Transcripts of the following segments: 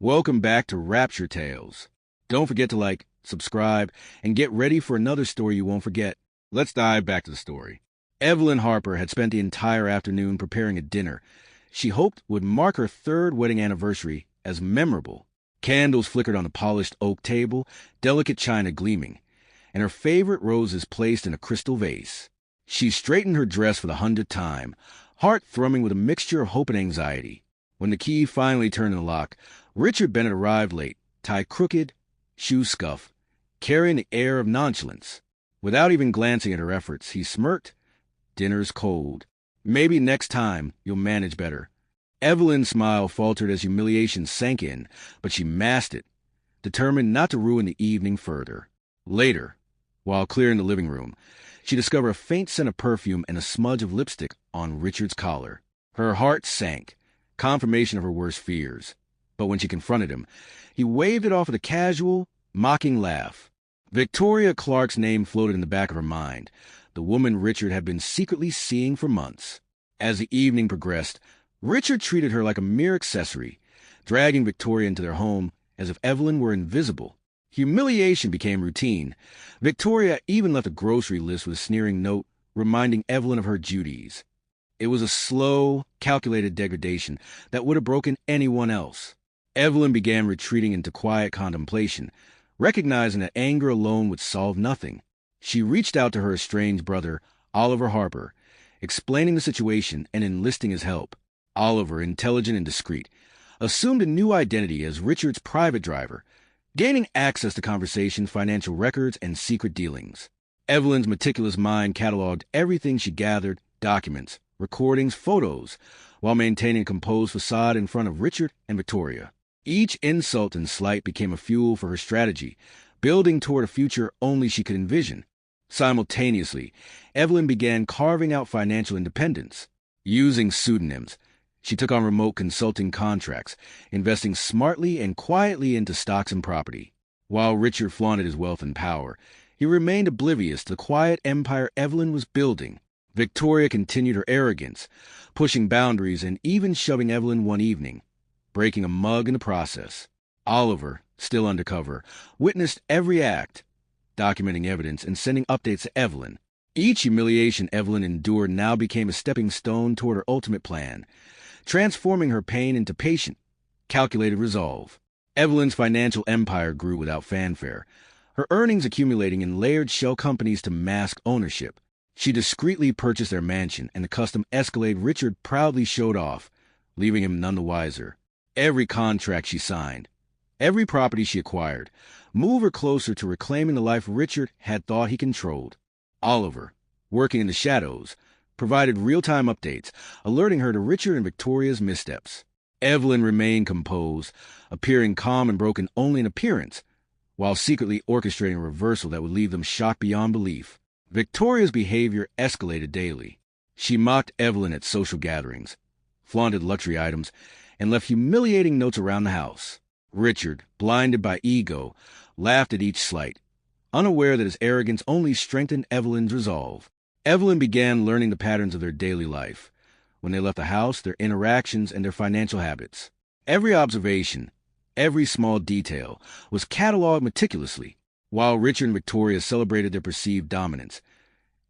Welcome back to Rapture Tales. Don't forget to like, subscribe, and get ready for another story you won't forget. Let's dive back to the story. Evelyn Harper had spent the entire afternoon preparing a dinner she hoped would mark her third wedding anniversary as memorable. Candles flickered on the polished oak table, delicate china gleaming, and her favorite roses placed in a crystal vase. She straightened her dress for the 100th time, heart thrumming with a mixture of hope and anxiety. When the key finally turned in the lock, Richard Bennett arrived late, tie crooked, shoes scuffed, carrying the air of nonchalance. Without even glancing at her efforts, he smirked. "Dinner's cold. Maybe next time you'll manage better." Evelyn's smile faltered as humiliation sank in, but she masked it, determined not to ruin the evening further. Later, while clearing the living room, she discovered a faint scent of perfume and a smudge of lipstick on Richard's collar. Her heart sank, confirmation of her worst fears. But when she confronted him, he waved it off with a casual, mocking laugh. Victoria Clarke's name floated in the back of her mind, the woman Richard had been secretly seeing for months. As the evening progressed, Richard treated her like a mere accessory, dragging Victoria into their home as if Evelyn were invisible. Humiliation became routine. Victoria even left a grocery list with a sneering note reminding Evelyn of her duties. It was a slow, calculated degradation that would have broken anyone else. Evelyn began retreating into quiet contemplation, recognizing that anger alone would solve nothing. She reached out to her estranged brother, Oliver Harper, explaining the situation and enlisting his help. Oliver, intelligent and discreet, assumed a new identity as Richard's private driver, gaining access to conversations, financial records, and secret dealings. Evelyn's meticulous mind cataloged everything she gathered, documents, recordings, photos, while maintaining a composed facade in front of Richard and Victoria. Each insult and slight became a fuel for her strategy, building toward a future only she could envision. Simultaneously, Evelyn began carving out financial independence. Using pseudonyms, she took on remote consulting contracts, investing smartly and quietly into stocks and property. While Richard flaunted his wealth and power, he remained oblivious to the quiet empire Evelyn was building. Victoria continued her arrogance, pushing boundaries and even shoving Evelyn one evening, breaking a mug in the process. Oliver, still undercover, witnessed every act, documenting evidence and sending updates to Evelyn. Each humiliation Evelyn endured now became a stepping stone toward her ultimate plan, transforming her pain into patient, calculated resolve. Evelyn's financial empire grew without fanfare, her earnings accumulating in layered shell companies to mask ownership. She discreetly purchased their mansion, and the custom Escalade Richard proudly showed off, leaving him none the wiser. Every contract she signed, every property she acquired, moved her closer to reclaiming the life Richard had thought he controlled. Oliver, working in the shadows, provided real-time updates, alerting her to Richard and Victoria's missteps. Evelyn remained composed, appearing calm and broken only in appearance, while secretly orchestrating a reversal that would leave them shocked beyond belief. Victoria's behavior escalated daily. She mocked Evelyn at social gatherings, flaunted luxury items, and left humiliating notes around the house. Richard, blinded by ego, laughed at each slight, unaware that his arrogance only strengthened Evelyn's resolve. Evelyn began learning the patterns of their daily life. When they left the house, their interactions, and their financial habits. Every observation, every small detail, was cataloged meticulously. While Richard and Victoria celebrated their perceived dominance,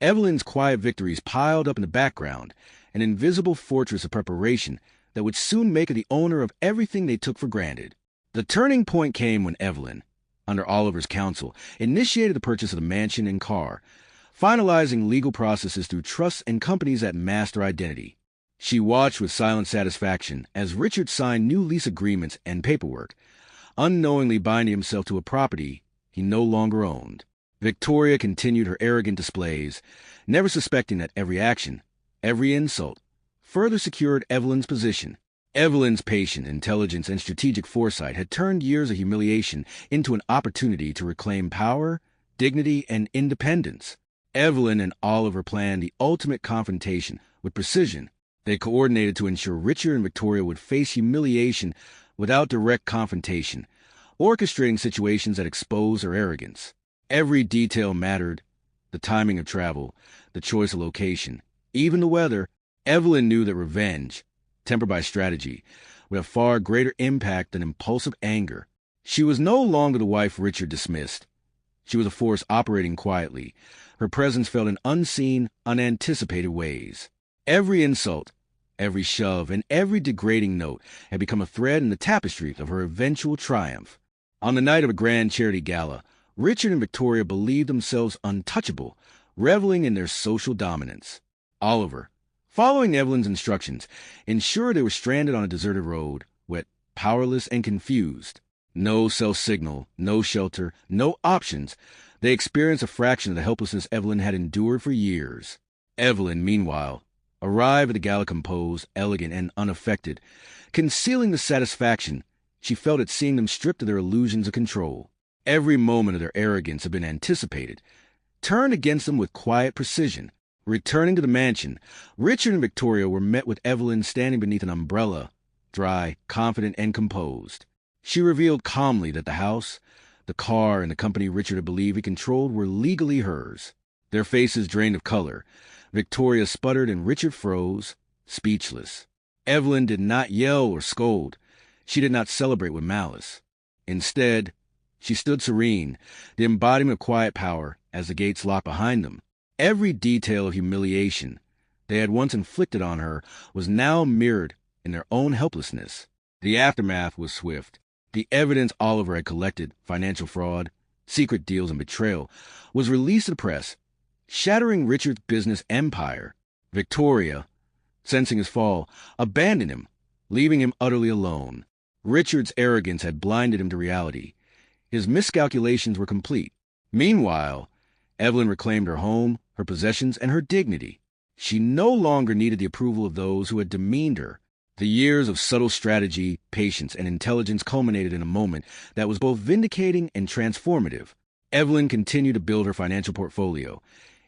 Evelyn's quiet victories piled up in the background, an invisible fortress of preparation that would soon make her the owner of everything they took for granted. The turning point came when Evelyn, under Oliver's counsel, initiated the purchase of the mansion and car, finalizing legal processes through trusts and companies that masked her identity. She watched with silent satisfaction as Richard signed new lease agreements and paperwork, unknowingly binding himself to a property he no longer owned. Victoria continued her arrogant displays, never suspecting that every action, every insult, further secured Evelyn's position. Evelyn's patient intelligence and strategic foresight had turned years of humiliation into an opportunity to reclaim power, dignity, and independence. Evelyn and Oliver planned the ultimate confrontation with precision. They coordinated to ensure Richard and Victoria would face humiliation without direct confrontation, orchestrating situations that exposed her arrogance. Every detail mattered: the timing of travel, the choice of location, even the weather. Evelyn knew that revenge, tempered by strategy, would have far greater impact than impulsive anger. She was no longer the wife Richard dismissed. She was a force operating quietly. Her presence felt in unseen, unanticipated ways. Every insult, every shove, and every degrading note had become a thread in the tapestry of her eventual triumph. On the night of a grand charity gala, Richard and Victoria believed themselves untouchable, reveling in their social dominance. Oliver, following Evelyn's instructions, ensured they were stranded on a deserted road, wet, powerless, and confused. No cell signal, no shelter, no options. They experienced a fraction of the helplessness Evelyn had endured for years. Evelyn, meanwhile, arrived at the gala composed, elegant, and unaffected, concealing the satisfaction she felt at seeing them stripped of their illusions of control. Every moment of their arrogance had been anticipated, turned against them with quiet precision. Returning to the mansion, Richard and Victoria were met with Evelyn standing beneath an umbrella, dry, confident, and composed. She revealed calmly that the house, the car, and the company Richard had believed he controlled were legally hers. Their faces drained of color. Victoria sputtered and Richard froze, speechless. Evelyn did not yell or scold. She did not celebrate with malice. Instead, she stood serene, the embodiment of quiet power, as the gates locked behind them. Every detail of humiliation they had once inflicted on her was now mirrored in their own helplessness. The aftermath was swift. The evidence Oliver had collected, financial fraud, secret deals, and betrayal, was released to the press, shattering Richard's business empire. Victoria, sensing his fall, abandoned him, leaving him utterly alone. Richard's arrogance had blinded him to reality. His miscalculations were complete. Meanwhile, Evelyn reclaimed her home, her possessions, and her dignity. She no longer needed the approval of those who had demeaned her. The years of subtle strategy, patience, and intelligence culminated in a moment that was both vindicating and transformative. Evelyn continued to build her financial portfolio,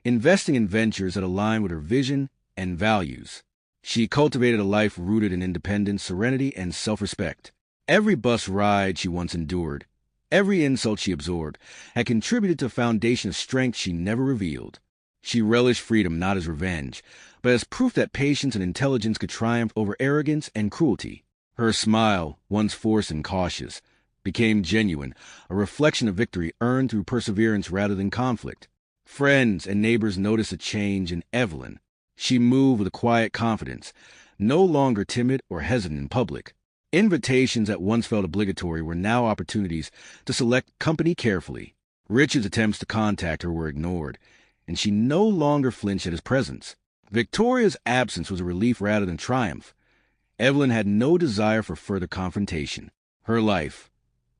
investing in ventures that aligned with her vision and values. She cultivated a life rooted in independence, serenity, and self-respect. Every bus ride she once endured, every insult she absorbed, had contributed to a foundation of strength she never revealed. She relished freedom not as revenge, but as proof that patience and intelligence could triumph over arrogance and cruelty. Her smile, once forced and cautious, became genuine, a reflection of victory earned through perseverance rather than conflict. Friends and neighbors noticed a change in Evelyn. She moved with a quiet confidence, no longer timid or hesitant in public. Invitations that once felt obligatory were now opportunities to select company carefully. Richard's attempts to contact her were ignored, and she no longer flinched at his presence. Victoria's absence was a relief rather than triumph. Evelyn had no desire for further confrontation. Her life,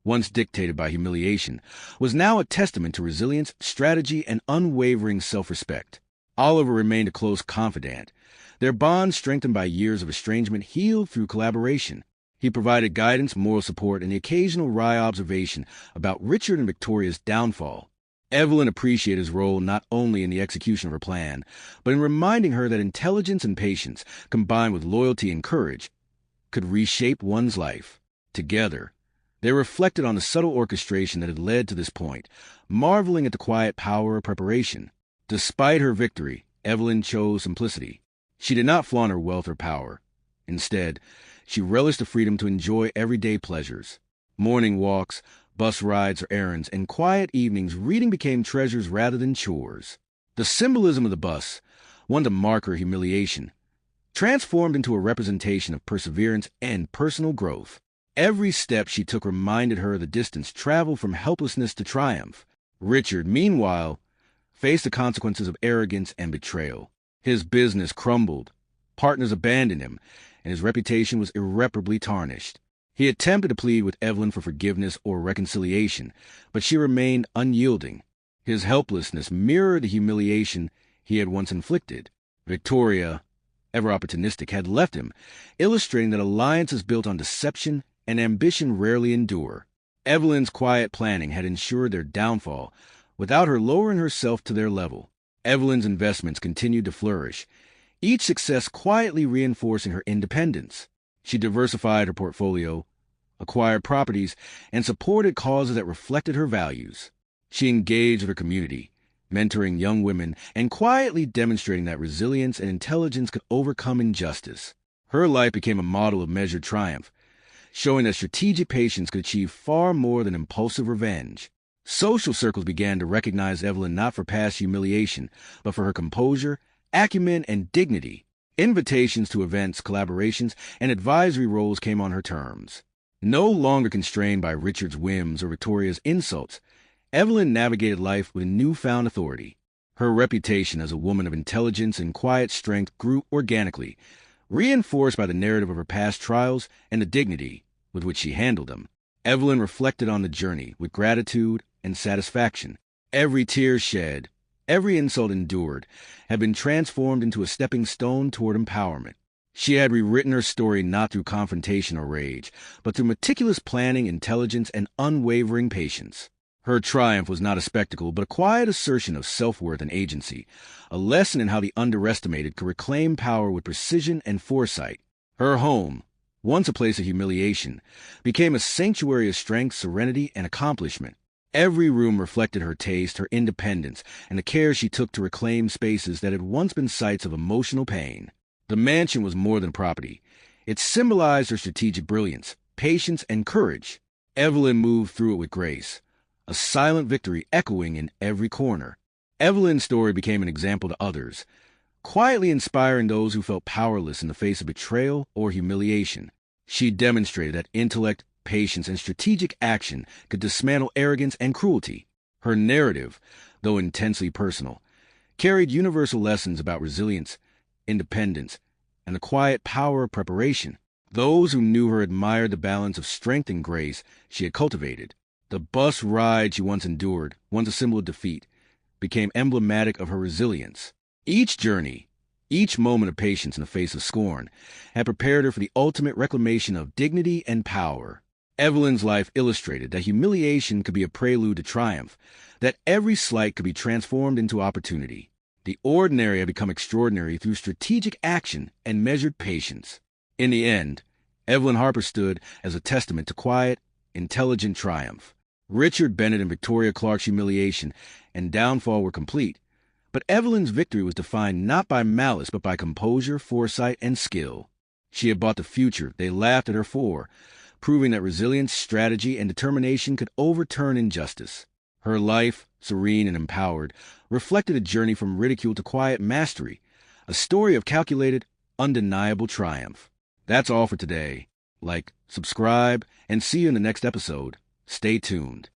once dictated by humiliation, was now a testament to resilience, strategy, and unwavering self-respect. Oliver remained a close confidant. Their bond, strengthened by years of estrangement, healed through collaboration. He provided guidance, moral support, and the occasional wry observation about Richard and Victoria's downfall. Evelyn appreciated his role not only in the execution of her plan, but in reminding her that intelligence and patience, combined with loyalty and courage, could reshape one's life. Together, they reflected on the subtle orchestration that had led to this point, marveling at the quiet power of preparation. Despite her victory, Evelyn chose simplicity. She did not flaunt her wealth or power. Instead, she relished the freedom to enjoy everyday pleasures. Morning walks, bus rides or errands, and quiet evenings, reading became treasures rather than chores. The symbolism of the bus, one to mark her humiliation, transformed into a representation of perseverance and personal growth. Every step she took reminded her of the distance traveled from helplessness to triumph. Richard, meanwhile, faced the consequences of arrogance and betrayal. His business crumbled, partners abandoned him, and his reputation was irreparably tarnished. He attempted to plead with Evelyn for forgiveness or reconciliation, but she remained unyielding. His helplessness mirrored the humiliation he had once inflicted. Victoria, ever opportunistic, had left him, illustrating that alliances built on deception and ambition rarely endure. Evelyn's quiet planning had ensured their downfall, without her lowering herself to their level. Evelyn's investments continued to flourish, each success quietly reinforcing her independence. She diversified her portfolio, acquired properties, and supported causes that reflected her values. She engaged with her community, mentoring young women and quietly demonstrating that resilience and intelligence could overcome injustice. Her life became a model of measured triumph, showing that strategic patience could achieve far more than impulsive revenge. Social circles began to recognize Evelyn not for past humiliation, but for her composure, acumen, and dignity. Invitations to events, collaborations, and advisory roles came on her terms. No longer constrained by Richard's whims or Victoria's insults, Evelyn navigated life with newfound authority. Her reputation as a woman of intelligence and quiet strength grew organically, reinforced by the narrative of her past trials and the dignity with which she handled them. Evelyn reflected on the journey with gratitude and satisfaction. Every tear shed, every insult endured, had been transformed into a stepping stone toward empowerment. She had rewritten her story not through confrontation or rage, but through meticulous planning, intelligence, and unwavering patience. Her triumph was not a spectacle, but a quiet assertion of self-worth and agency, a lesson in how the underestimated could reclaim power with precision and foresight. Her home, once a place of humiliation, became a sanctuary of strength, serenity, and accomplishment. Every room reflected her taste, her independence, and the care she took to reclaim spaces that had once been sites of emotional pain. The mansion was more than property. It symbolized her strategic brilliance, patience, and courage. Evelyn moved through it with grace, a silent victory echoing in every corner. Evelyn's story became an example to others, quietly inspiring those who felt powerless in the face of betrayal or humiliation. She demonstrated that intellect, patience, and strategic action could dismantle arrogance and cruelty. Her narrative, though intensely personal, carried universal lessons about resilience, independence, and the quiet power of preparation. Those who knew her admired the balance of strength and grace she had cultivated. The bus ride she once endured, once a symbol of defeat, became emblematic of her resilience. Each journey, each moment of patience in the face of scorn, had prepared her for the ultimate reclamation of dignity and power. Evelyn's life illustrated that humiliation could be a prelude to triumph, that every slight could be transformed into opportunity. The ordinary had become extraordinary through strategic action and measured patience. In the end, Evelyn Harper stood as a testament to quiet, intelligent triumph. Richard Bennett and Victoria Clarke's humiliation and downfall were complete, but Evelyn's victory was defined not by malice but by composure, foresight, and skill. She had bought the future they laughed at her for, proving that resilience, strategy, and determination could overturn injustice. Her life, serene and empowered, reflected a journey from ridicule to quiet mastery, a story of calculated, undeniable triumph. That's all for today. Like, subscribe, and see you in the next episode. Stay tuned.